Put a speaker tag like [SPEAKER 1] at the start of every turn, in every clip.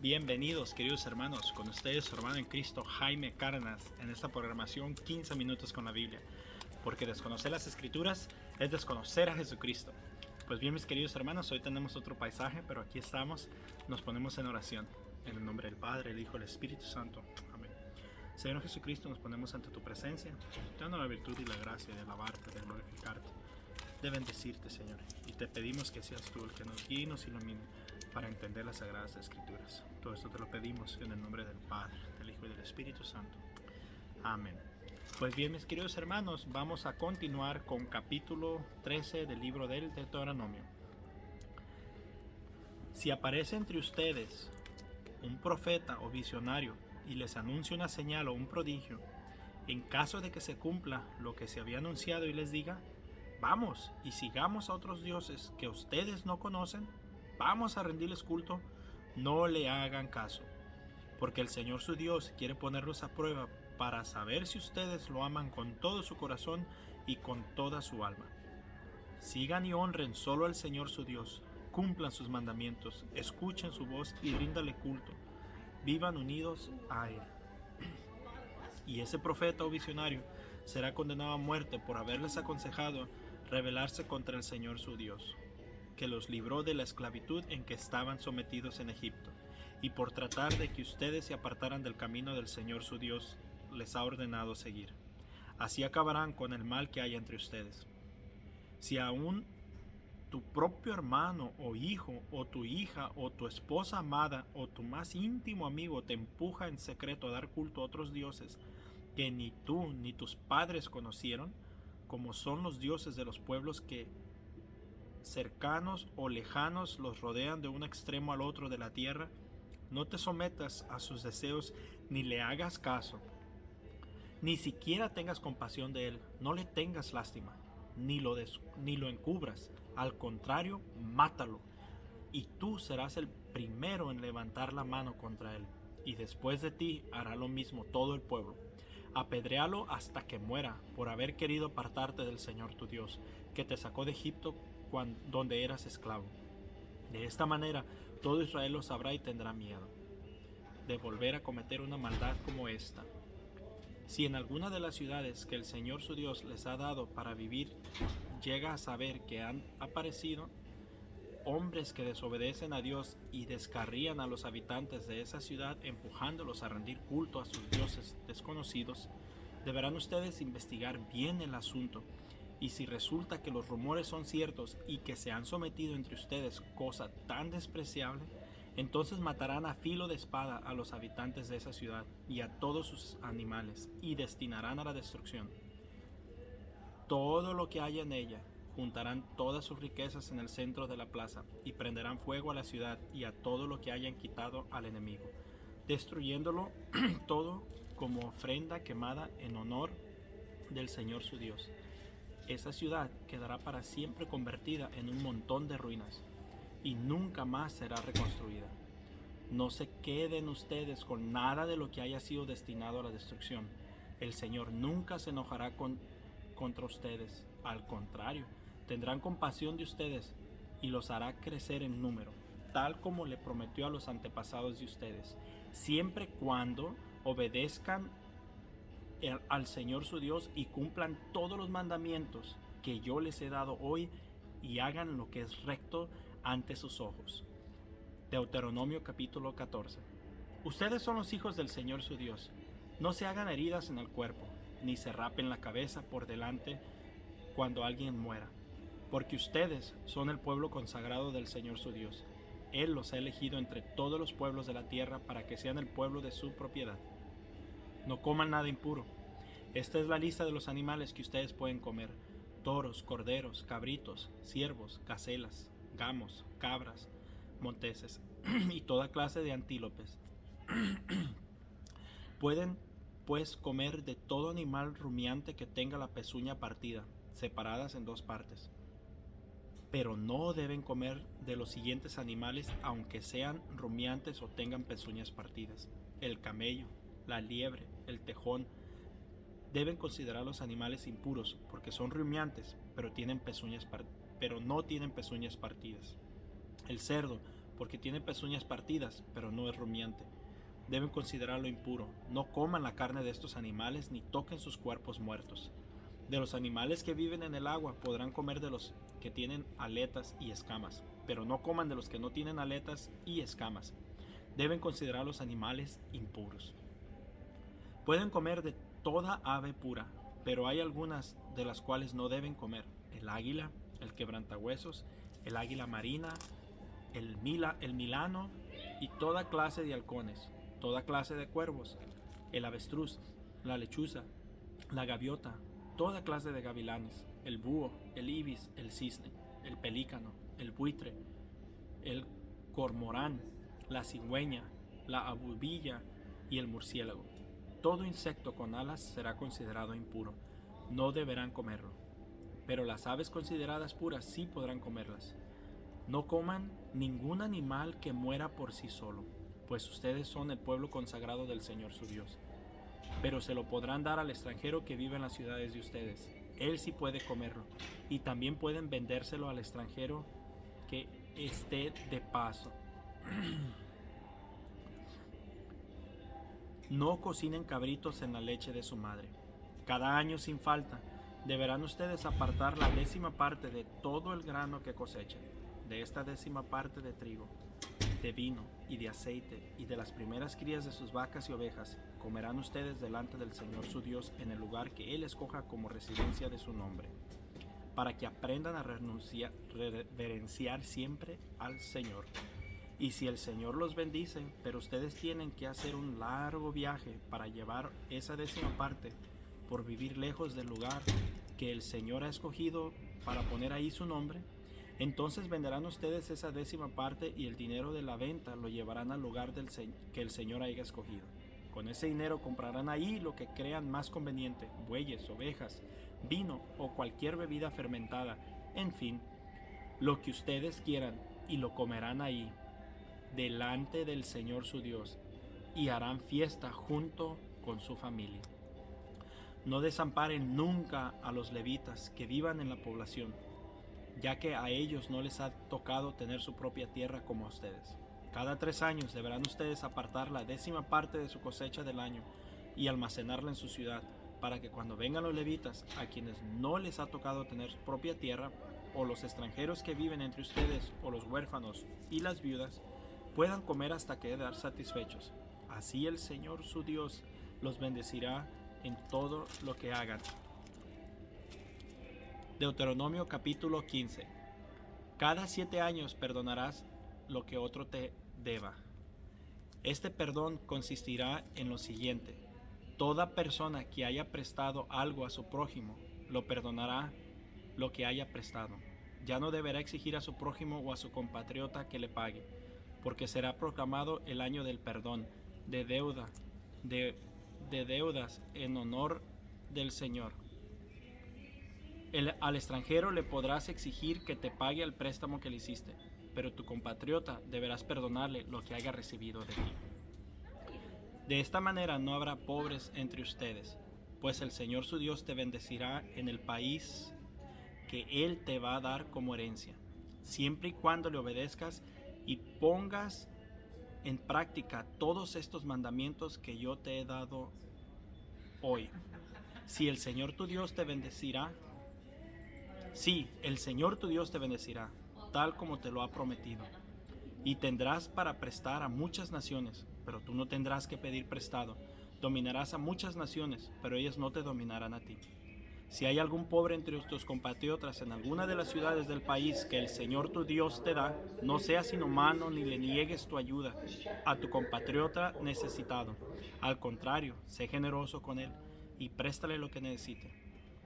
[SPEAKER 1] Bienvenidos, queridos hermanos, con ustedes su hermano en Cristo, Jaime Cárdenas, en esta programación 15 minutos con la Biblia, porque desconocer las Escrituras es desconocer a Jesucristo. Pues bien, mis queridos hermanos, hoy tenemos otro paisaje, pero aquí estamos, nos ponemos en oración, en el nombre del Padre, el Hijo y el Espíritu Santo. Amén. Señor Jesucristo, nos ponemos ante tu presencia, dando la virtud y la gracia de alabarte, de glorificarte, de bendecirte, Señor, y te pedimos que seas tú el que nos guíe y nos ilumine para entender las Sagradas Escrituras. Todo esto te lo pedimos en el nombre del Padre, del Hijo y del Espíritu Santo. Amén. Pues bien, mis queridos hermanos, vamos a continuar con capítulo 13 del libro del Deuteronomio. Si aparece entre ustedes un profeta o visionario y les anuncia una señal o un prodigio, en caso de que se cumpla lo que se había anunciado y les diga: vamos y sigamos a otros dioses que ustedes no conocen, vamos a rendirles culto, no le hagan caso, porque el Señor su Dios quiere ponerlos a prueba para saber si ustedes lo aman con todo su corazón y con toda su alma. Sigan y honren solo al Señor su Dios, cumplan sus mandamientos, escuchen su voz y ríndale culto, vivan unidos a Él. Y ese profeta o visionario será condenado a muerte por haberles aconsejado rebelarse contra el Señor su Dios, que los libró de la esclavitud en que estaban sometidos en Egipto, y por tratar de que ustedes se apartaran del camino del Señor su Dios les ha ordenado seguir. Así acabarán con el mal que hay entre ustedes. Si aún tu propio hermano o hijo o tu hija o tu esposa amada o tu más íntimo amigo te empuja en secreto a dar culto a otros dioses que ni tú ni tus padres conocieron, como son los dioses de los pueblos que cercanos o lejanos los rodean de un extremo al otro de la tierra, no te sometas a sus deseos ni le hagas caso, ni siquiera tengas compasión de él, no le tengas lástima, ni lo encubras, al contrario, mátalo, y tú serás el primero en levantar la mano contra él, y después de ti hará lo mismo todo el pueblo. Apedréalo hasta que muera por haber querido apartarte del Señor tu Dios, que te sacó de Egipto donde eras esclavo. De esta manera todo Israel lo sabrá y tendrá miedo de volver a cometer una maldad como esta. Si en alguna de las ciudades que el Señor su Dios les ha dado para vivir llega a saber que han aparecido hombres que desobedecen a Dios y descarrían a los habitantes de esa ciudad empujándolos a rendir culto a sus dioses desconocidos, deberán ustedes investigar bien el asunto, y si resulta que los rumores son ciertos y que se han sometido entre ustedes cosa tan despreciable, entonces matarán a filo de espada a los habitantes de esa ciudad y a todos sus animales, y destinarán a la destrucción todo lo que haya en ella. Juntarán todas sus riquezas en el centro de la plaza y prenderán fuego a la ciudad y a todo lo que hayan quitado al enemigo, destruyéndolo todo como ofrenda quemada en honor del Señor su Dios. Esa ciudad quedará para siempre convertida en un montón de ruinas y nunca más será reconstruida. No se queden ustedes con nada de lo que haya sido destinado a la destrucción. El Señor nunca se enojará contra ustedes. Al contrario, tendrán compasión de ustedes y los hará crecer en número, tal como le prometió a los antepasados de ustedes, siempre cuando obedezcan al Señor su Dios y cumplan todos los mandamientos que yo les he dado hoy y hagan lo que es recto ante sus ojos. Deuteronomio capítulo 14. Ustedes son los hijos del Señor su Dios. No se hagan heridas en el cuerpo, ni se rapen la cabeza por delante cuando alguien muera, porque ustedes son el pueblo consagrado del Señor su Dios. Él los ha elegido entre todos los pueblos de la tierra para que sean el pueblo de su propiedad. No coman nada impuro. Esta es la lista de los animales que ustedes pueden comer: toros, corderos, cabritos, ciervos, gacelas, gamos, cabras, monteses y toda clase de antílopes. Pueden pues comer de todo animal rumiante que tenga la pezuña partida, separadas en dos partes. Pero no deben comer de los siguientes animales, aunque sean rumiantes o tengan pezuñas partidas: el camello, la liebre, el tejón. Deben considerar los animales impuros, porque son rumiantes, pero no tienen pezuñas partidas: el cerdo, porque tiene pezuñas partidas, pero no es rumiante. Deben considerarlo impuro. No coman la carne de estos animales ni toquen sus cuerpos muertos. De los animales que viven en el agua podrán comer de los que tienen aletas y escamas, pero no coman de los que no tienen aletas y escamas. Deben considerar los animales impuros. Pueden comer de toda ave pura, pero hay algunas de las cuales no deben comer: el águila, el quebrantahuesos, el águila marina, el milano y toda clase de halcones, toda clase de cuervos, el avestruz, la lechuza, la gaviota, toda clase de gavilanes, el búho, el ibis, el cisne, el pelícano, el buitre, el cormorán, la cigüeña, la abubilla y el murciélago. Todo insecto con alas será considerado impuro, no deberán comerlo. Pero las aves consideradas puras sí podrán comerlas. No coman ningún animal que muera por sí solo, pues ustedes son el pueblo consagrado del Señor su Dios. Pero se lo podrán dar al extranjero que vive en las ciudades de ustedes. Él sí puede comerlo, y también pueden vendérselo al extranjero que esté de paso. No cocinen cabritos en la leche de su madre. Cada año sin falta deberán ustedes apartar la 10ª parte de todo el grano que cosechen, de esta 10ª parte de trigo, de vino y de aceite y de las primeras crías de sus vacas y ovejas. Comerán ustedes delante del Señor su Dios en el lugar que Él escoja como residencia de su nombre, para que aprendan a reverenciar siempre al Señor. Y si el Señor los bendice, pero ustedes tienen que hacer un largo viaje para llevar esa 10ª parte, por vivir lejos del lugar que el Señor ha escogido para poner ahí su nombre, entonces venderán ustedes esa 10ª parte y el dinero de la venta lo llevarán al lugar que el Señor haya escogido. Con ese dinero comprarán ahí lo que crean más conveniente: bueyes, ovejas, vino o cualquier bebida fermentada, en fin, lo que ustedes quieran, y lo comerán ahí, delante del Señor su Dios, y harán fiesta junto con su familia. No desamparen nunca a los levitas que vivan en la población, ya que a ellos no les ha tocado tener su propia tierra como a ustedes. Cada 3 años deberán ustedes apartar la 10ª parte de su cosecha del año y almacenarla en su ciudad, para que cuando vengan los levitas, a quienes no les ha tocado tener su propia tierra, o los extranjeros que viven entre ustedes, o los huérfanos y las viudas, puedan comer hasta quedar satisfechos. Así el Señor su Dios los bendecirá en todo lo que hagan. Deuteronomio capítulo 15. Cada 7 años perdonarás lo que otro te deba. Este perdón consistirá en lo siguiente: toda persona que haya prestado algo a su prójimo, lo perdonará lo que haya prestado. Ya no deberá exigir a su prójimo o a su compatriota que le pague, porque será proclamado el año del perdón de deudas en honor del Señor. Al extranjero le podrás exigir que te pague el préstamo que le hiciste, pero tu compatriota deberás perdonarle lo que haya recibido de ti. De esta manera no habrá pobres entre ustedes, pues el Señor su Dios te bendecirá en el país que Él te va a dar como herencia, siempre y cuando le obedezcas y pongas en práctica todos estos mandamientos que yo te he dado hoy. Si el Señor tu Dios te bendecirá, tal como te lo ha prometido. Y tendrás para prestar a muchas naciones, pero tú no tendrás que pedir prestado. Dominarás a muchas naciones, pero ellas no te dominarán a ti. Si hay algún pobre entre tus compatriotas en alguna de las ciudades del país que el Señor tu Dios te da, no seas inhumano ni le niegues tu ayuda a tu compatriota necesitado. Al contrario, sé generoso con él y préstale lo que necesite.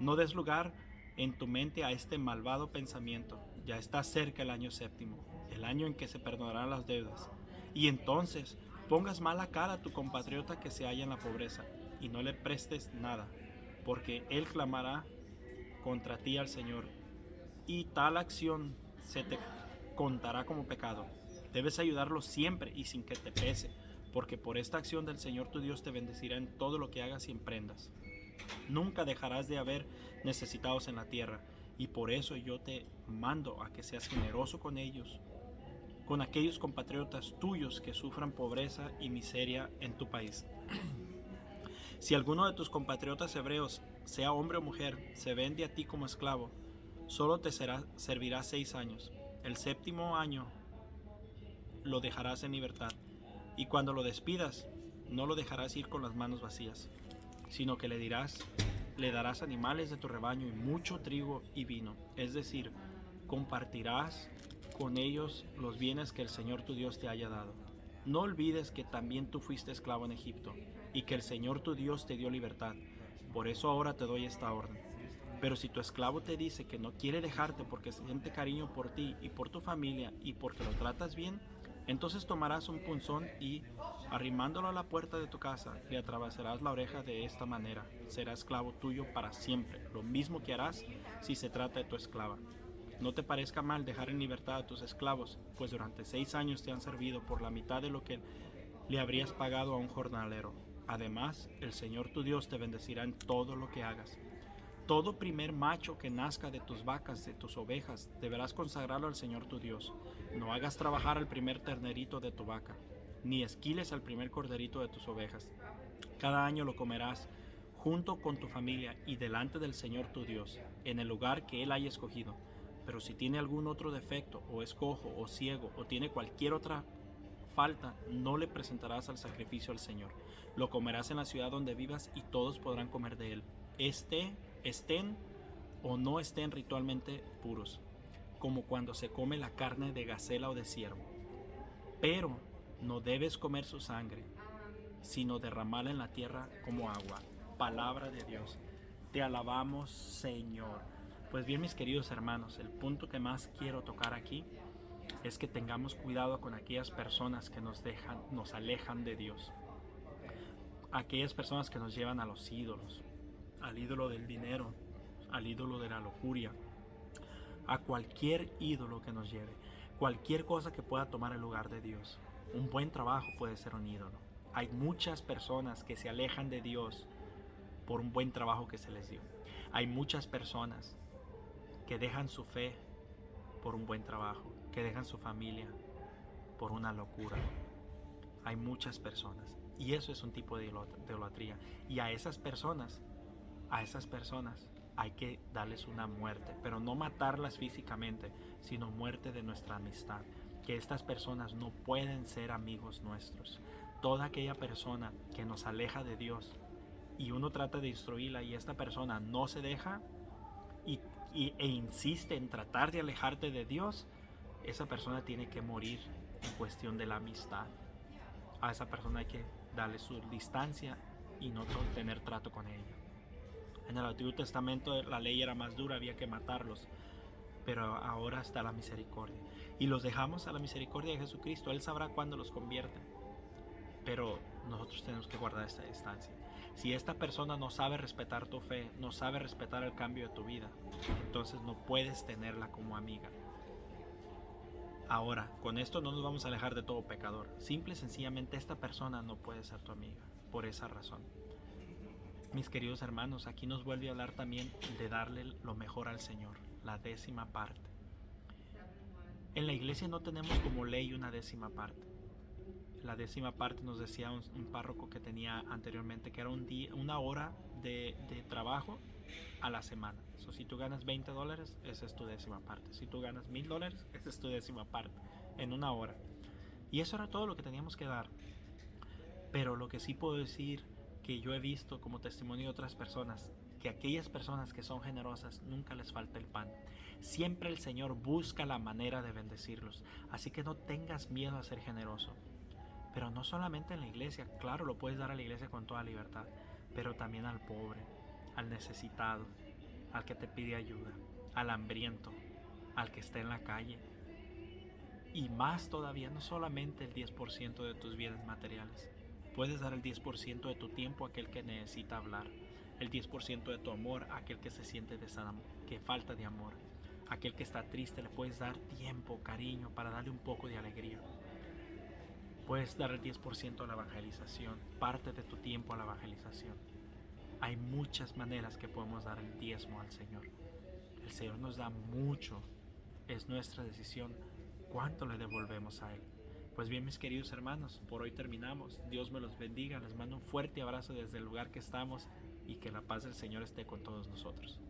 [SPEAKER 1] No des lugar en tu mente a este malvado pensamiento: ya está cerca el año 7º, el año en que se perdonarán las deudas. Y entonces pongas mala cara a tu compatriota que se halla en la pobreza, y no le prestes nada, porque él clamará contra ti al Señor, y tal acción se te contará como pecado. Debes ayudarlo siempre y sin que te pese, porque por esta acción del Señor tu Dios te bendecirá en todo lo que hagas y emprendas. Nunca dejarás de haber necesitados en la tierra, y por eso yo te mando a que seas generoso con ellos. con aquellos compatriotas tuyos que sufran pobreza y miseria en tu país. Si alguno de tus compatriotas hebreos, sea hombre o mujer, se vende a ti como esclavo, solo te servirá 6 años. El 7.º año lo dejarás en libertad, y cuando lo despidas, no lo dejarás ir con las manos vacías, sino que le darás animales de tu rebaño y mucho trigo y vino, es decir, compartirás con ellos los bienes que el Señor tu Dios te haya dado. No olvides que también tú fuiste esclavo en Egipto, y que el Señor tu Dios te dio libertad. Por eso ahora te doy esta orden. Pero si tu esclavo te dice que no quiere dejarte porque siente cariño por ti y por tu familia y porque lo tratas bien, entonces tomarás un punzón y, arrimándolo a la puerta de tu casa, le atravesarás la oreja de esta manera. Será esclavo tuyo para siempre, lo mismo que harás si se trata de tu esclava. No te parezca mal dejar en libertad a tus esclavos, pues durante 6 años te han servido por la mitad de lo que le habrías pagado a un jornalero. Además, el Señor tu Dios te bendecirá en todo lo que hagas. Todo primer macho que nazca de tus vacas, de tus ovejas, deberás consagrarlo al Señor tu Dios. No hagas trabajar al primer ternerito de tu vaca, ni esquiles al primer corderito de tus ovejas. Cada año lo comerás junto con tu familia y delante del Señor tu Dios, en el lugar que Él haya escogido. Pero si tiene algún otro defecto, o es cojo, o ciego, o tiene cualquier otra falta, no le presentarás al sacrificio al Señor. Lo comerás en la ciudad donde vivas y todos podrán comer de él, estén o no estén ritualmente puros, como cuando se come la carne de gacela o de ciervo. Pero no debes comer su sangre, sino derramarla en la tierra como agua. Palabra de Dios. Te alabamos, Señor. Pues bien, mis queridos hermanos, el punto que más quiero tocar aquí es que tengamos cuidado con aquellas personas que nos alejan de Dios. Aquellas personas que nos llevan a los ídolos, al ídolo del dinero, al ídolo de la lujuria, a cualquier ídolo que nos lleve, cualquier cosa que pueda tomar el lugar de Dios. Un buen trabajo puede ser un ídolo. Hay muchas personas que se alejan de Dios por un buen trabajo que se les dio. Hay muchas personas que dejan su fe por un buen trabajo, que dejan su familia por una locura. Hay muchas personas, y eso es un tipo de idolatría. Y a esas personas hay que darles una muerte, pero no matarlas físicamente, sino muerte de nuestra amistad. Que estas personas no pueden ser amigos nuestros. Toda aquella persona que nos aleja de Dios y uno trata de instruirla y esta persona no se deja e insiste en tratar de alejarte de Dios, esa persona tiene que morir en cuestión de la amistad. A esa persona hay que darle su distancia y no tener trato con ella. En el Antiguo Testamento la ley era más dura, había que matarlos, pero ahora está la misericordia. Y los dejamos a la misericordia de Jesucristo. Él sabrá cuándo los convierte. Pero nosotros tenemos que guardar esta distancia. Si esta persona no sabe respetar tu fe, no sabe respetar el cambio de tu vida, entonces no puedes tenerla como amiga. Ahora, con esto no nos vamos a alejar de todo pecador. Simple y sencillamente esta persona no puede ser tu amiga, por esa razón. Mis queridos hermanos, aquí nos vuelve a hablar también de darle lo mejor al Señor, la 10ª parte. En la iglesia no tenemos como ley una 10ª parte. La 10ª parte nos decía un párroco que tenía anteriormente que era una hora de trabajo a la semana. Si tú ganas $20, esa es tu 10ª parte. Si tú ganas $1,000, esa es tu 10ª parte en una hora. Y eso era todo lo que teníamos que dar. Pero lo que sí puedo decir, que yo he visto como testimonio de otras personas, que aquellas personas que son generosas nunca les falta el pan. Siempre el Señor busca la manera de bendecirlos. Así que no tengas miedo a ser generoso. Pero no solamente en la iglesia, claro, lo puedes dar a la iglesia con toda libertad, pero también al pobre, al necesitado, al que te pide ayuda, al hambriento, al que está en la calle. Y más todavía, no solamente el 10% de tus bienes materiales. Puedes dar el 10% de tu tiempo a aquel que necesita hablar, el 10% de tu amor a aquel que se siente que falta de amor, aquel que está triste, le puedes dar tiempo, cariño, para darle un poco de alegría. Puedes dar el 10% a la evangelización, parte de tu tiempo a la evangelización. Hay muchas maneras que podemos dar el diezmo al Señor. El Señor nos da mucho, es nuestra decisión ¿cuánto le devolvemos a Él? Pues bien, mis queridos hermanos, por hoy terminamos. Dios me los bendiga. Les mando un fuerte abrazo desde el lugar que estamos y que la paz del Señor esté con todos nosotros.